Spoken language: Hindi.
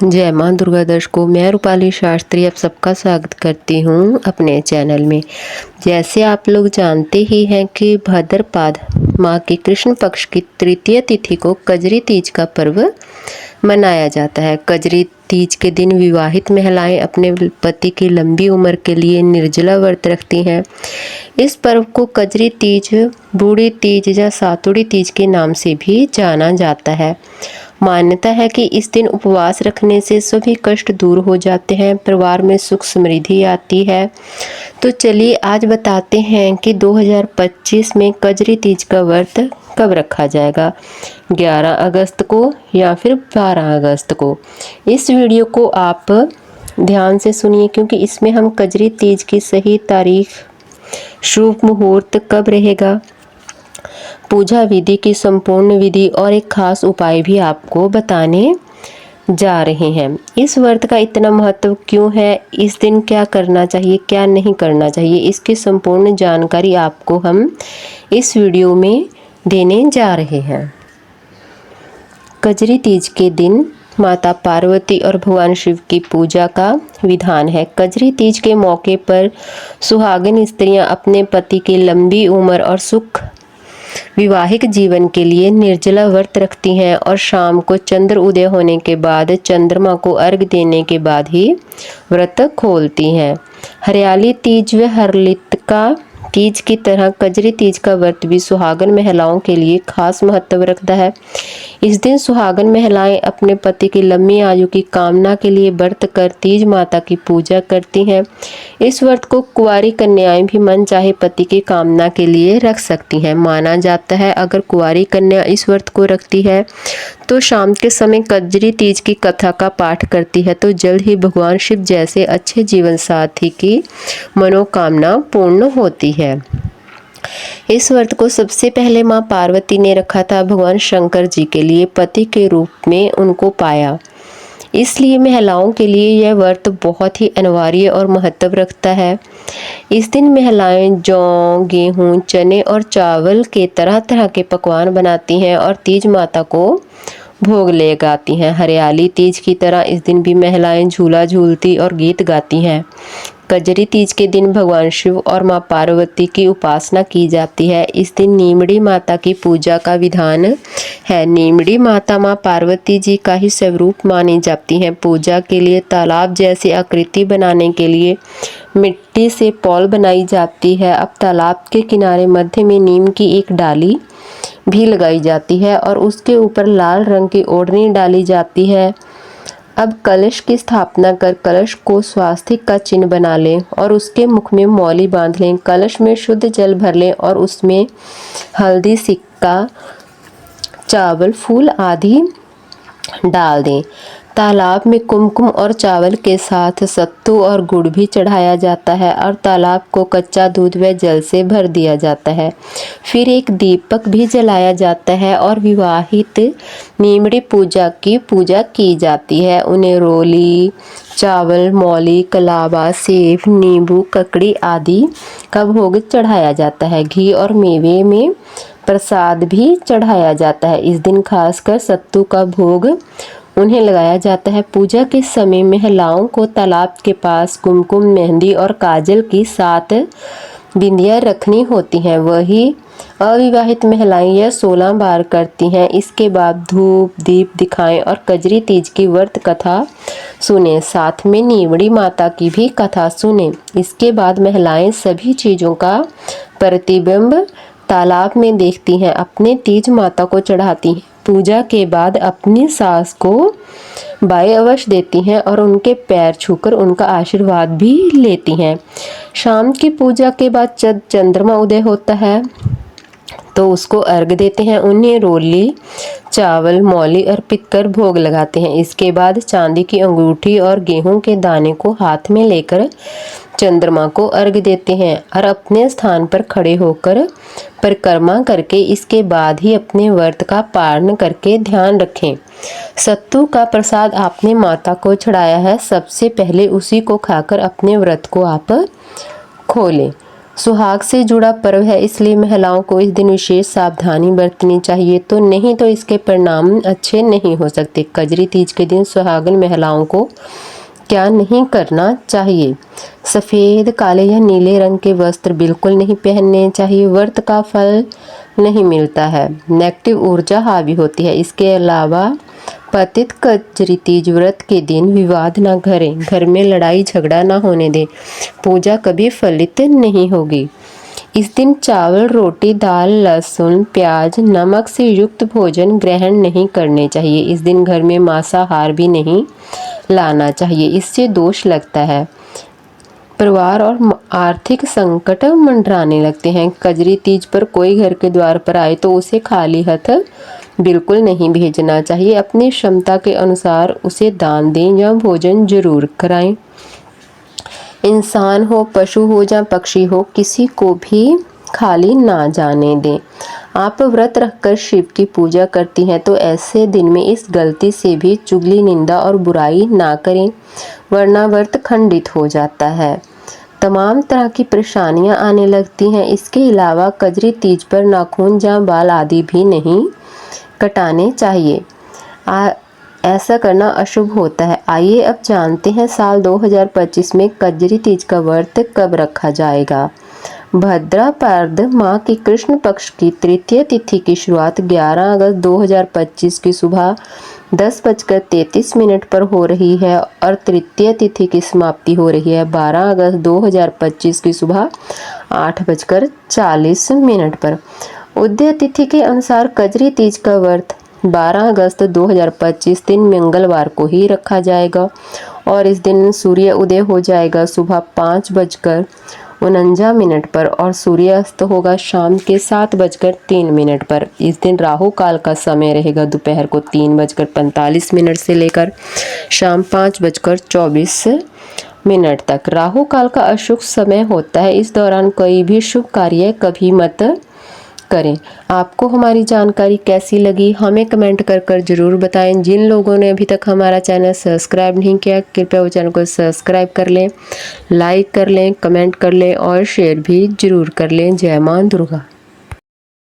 जय माँ दुर्गा दर्शकों, मैं रूपाली शास्त्री आप सबका स्वागत करती हूँ अपने चैनल में। जैसे आप लोग जानते ही हैं कि भाद्रपद माह के कृष्ण पक्ष की तृतीय तिथि को कजरी तीज का पर्व मनाया जाता है। कजरी तीज के दिन विवाहित महिलाएं अपने पति की लंबी उम्र के लिए निर्जला व्रत रखती हैं। इस पर्व को कजरी तीज, बूढ़ी तीज या सातुड़ी तीज के नाम से भी जाना जाता है। मान्यता है कि इस दिन उपवास रखने से सभी कष्ट दूर हो जाते हैं, परिवार में सुख समृद्धि आती है। तो चलिए आज बताते हैं कि 2025 में कजरी तीज का व्रत कब रखा जाएगा, 11 अगस्त को या फिर 12 अगस्त को। इस वीडियो को आप ध्यान से सुनिए क्योंकि इसमें हम कजरी तीज की सही तारीख, शुभ मुहूर्त कब रहेगा, पूजा विधि की संपूर्ण विधि और एक खास उपाय भी आपको बताने जा रहे हैं। इस व्रत का इतना महत्व क्यों है, इस दिन क्या करना चाहिए, क्या नहीं करना चाहिए, इसकी संपूर्ण जानकारी आपको हम इस वीडियो में देने जा रहे हैं। कजरी तीज के दिन माता पार्वती और भगवान शिव की पूजा का विधान है। कजरी तीज के मौके पर सुहागिन स्त्रियां अपने पति की लंबी उम्र और सुख विवाहिक जीवन के लिए निर्जला व्रत रखती हैं और शाम को चंद्र उदय होने के बाद चंद्रमा को अर्घ्य देने के बाद ही व्रत खोलती हैं। हरियाली तीज व हरलिका तीज की तरह कजरी तीज का व्रत भी सुहागन महिलाओं के लिए खास महत्व रखता है। इस दिन सुहागन महिलाएं अपने पति की लंबी आयु की कामना के लिए व्रत कर तीज माता की पूजा करती हैं। इस व्रत को कुंवारी कन्याएं भी मन चाहे पति की कामना के लिए रख सकती हैं। माना जाता है अगर कुंवारी कन्या इस व्रत को रखती है तो शाम के समय कजरी तीज की कथा का पाठ करती है तो जल्द ही भगवान शिव जैसे अच्छे जीवन साथी की मनोकामना पूर्ण होती है। इस व्रत को सबसे पहले मां पार्वती ने रखा था। भगवान शंकर जी के लिए पति के रूप में उनको पाया, इसलिए महिलाओं के लिए यह व्रत बहुत ही अनिवार्य और महत्व रखता है। इस दिन महिलाएं जौ, गेहूं, चने और चावल के तरह तरह के पकवान बनाती हैं और तीज माता को भोग ले गाती हैं। हरियाली तीज की तरह इस दिन भी महिलाएं झूला झूलती और गीत गाती हैं। कजरी तीज के दिन भगवान शिव और मां पार्वती की उपासना की जाती है। इस दिन नीमड़ी माता की पूजा का विधान है। नीमड़ी माता मां पार्वती जी का ही स्वरूप मानी जाती हैं। पूजा के लिए तालाब जैसी आकृति बनाने के लिए मिट्टी से पौल बनाई जाती है। अब तालाब के किनारे मध्य में नीम की एक डाली भी लगाई जाती है और उसके ऊपर लाल रंग की ओढ़नी डाली जाती है। अब कलश की स्थापना कर कलश को स्वास्तिक का चिन्ह बना लें और उसके मुख में मौली बांध लें। कलश में शुद्ध जल भर लें और उसमें हल्दी, सिक्का, चावल, फूल आदि डाल दें। तालाब में कुमकुम और चावल के साथ सत्तू और गुड़ भी चढ़ाया जाता है और तालाब को कच्चा दूध व जल से भर दिया जाता है। फिर एक दीपक भी जलाया जाता है और विवाहित नीमड़ी पूजा की जाती है। उन्हें रोली, चावल, मौली, कलावा, सेब, नींबू, ककड़ी आदि का भोग चढ़ाया जाता है। घी और मेवे में प्रसाद भी चढ़ाया जाता है। इस दिन खासकर सत्तू का भोग उन्हें लगाया जाता है। पूजा के समय महिलाओं को तालाब के पास कुमकुम, मेहंदी और काजल की 7 बिंदियां रखनी होती हैं। वही अविवाहित महिलाएं यह 16 बार करती हैं। इसके बाद धूप दीप दिखाएं और कजरी तीज की व्रत कथा सुने, साथ में नीमड़ी माता की भी कथा सुने। इसके बाद महिलाएं सभी चीज़ों का प्रतिबिंब तालाब में देखती हैं, अपने तीज माता को चढ़ाती हैं। पूजा के बाद अपनी सास को बाय अवश्य देती हैं और उनके पैर छूकर उनका आशीर्वाद भी लेती हैं। शाम की पूजा के बाद जब चंद्रमा उदय होता है तो उसको अर्घ देते हैं। उन्हें रोली, चावल, मौली अर्पित कर भोग लगाते हैं। इसके बाद चांदी की अंगूठी और गेहूं के दाने को हाथ में लेकर चंद्रमा को अर्घ देते हैं और अपने स्थान पर खड़े होकर परिक्रमा करके इसके बाद ही अपने व्रत का पारण करके ध्यान रखें। सत्तू का प्रसाद आपने माता को चढ़ाया है, सबसे पहले उसी को खाकर अपने व्रत को आप खोलें। सुहाग से जुड़ा पर्व है, इसलिए महिलाओं को इस दिन विशेष सावधानी बरतनी चाहिए, तो नहीं तो इसके परिणाम अच्छे नहीं हो सकते। कजरी तीज के दिन सुहागन महिलाओं को क्या नहीं करना चाहिए? सफ़ेद, काले या नीले रंग के वस्त्र बिल्कुल नहीं पहनने चाहिए। व्रत का फल नहीं मिलता है, नेगेटिव ऊर्जा हावी होती है। इसके अलावा पतित कजरी तीज व्रत के दिन विवाद ना करें, घर में लड़ाई झगड़ा ना होने दें, पूजा कभी फलित नहीं होगी। इस दिन चावल, रोटी, दाल, लहसुन, प्याज, नमक से युक्त भोजन ग्रहण नहीं करने चाहिए। इस दिन घर में मांसाहार भी नहीं लाना चाहिए, इससे दोष लगता है। परिवार और आर्थिक संकट मंडराने लगते हैं। कजरी तीज पर कोई घर के द्वार पर आए तो उसे खाली हाथ बिल्कुल नहीं भेजना चाहिए। अपनी क्षमता के अनुसार उसे दान दें या भोजन जरूर कराएं। इंसान हो, पशु हो या पक्षी हो, किसी को भी खाली ना जाने दें। आप व्रत रखकर शिव की पूजा करती हैं तो ऐसे दिन में इस गलती से भी चुगली, निंदा और बुराई ना करें, वरना व्रत खंडित हो जाता है। तमाम तरह की परेशानियां आने लगती हैं। इसके अलावा कजरी तीज पर नाखून या बाल आदि भी नहीं कटाने चाहिए, ऐसा करना अशुभ होता है। आइए अब जानते हैं साल 2025 में कजरी तीज का व्रत कब रखा जाएगा। भाद्रपद माह की कृष्ण पक्ष की तृतीय तिथि की शुरुआत 11 अगस्त 2025 की सुबह 10:33 पर हो रही है और तृतीय तिथि की समाप्ति हो रही है 12 अगस्त 2025 की सुबह 8:40 पर। उदय तिथि के अनुसार कजरी तीज का व्रत 12 अगस्त 2025 दिन मंगलवार को ही रखा जाएगा और इस दिन सूर्य उदय हो जाएगा सुबह 5:49 पर और सूर्यास्त होगा शाम के 7:03 पर। इस दिन राहु काल का समय रहेगा दोपहर को 3:45 से लेकर शाम 5:24 तक। राहु काल का अशुभ समय होता है, इस दौरान कोई भी शुभ कार्य कभी मत करें। आपको हमारी जानकारी कैसी लगी हमें कमेंट कर जरूर बताएं। जिन लोगों ने अभी तक हमारा चैनल सब्सक्राइब नहीं किया, कृपया वो चैनल को सब्सक्राइब कर लें, लाइक कर लें, कमेंट कर लें और शेयर भी जरूर कर लें। जय मां दुर्गा।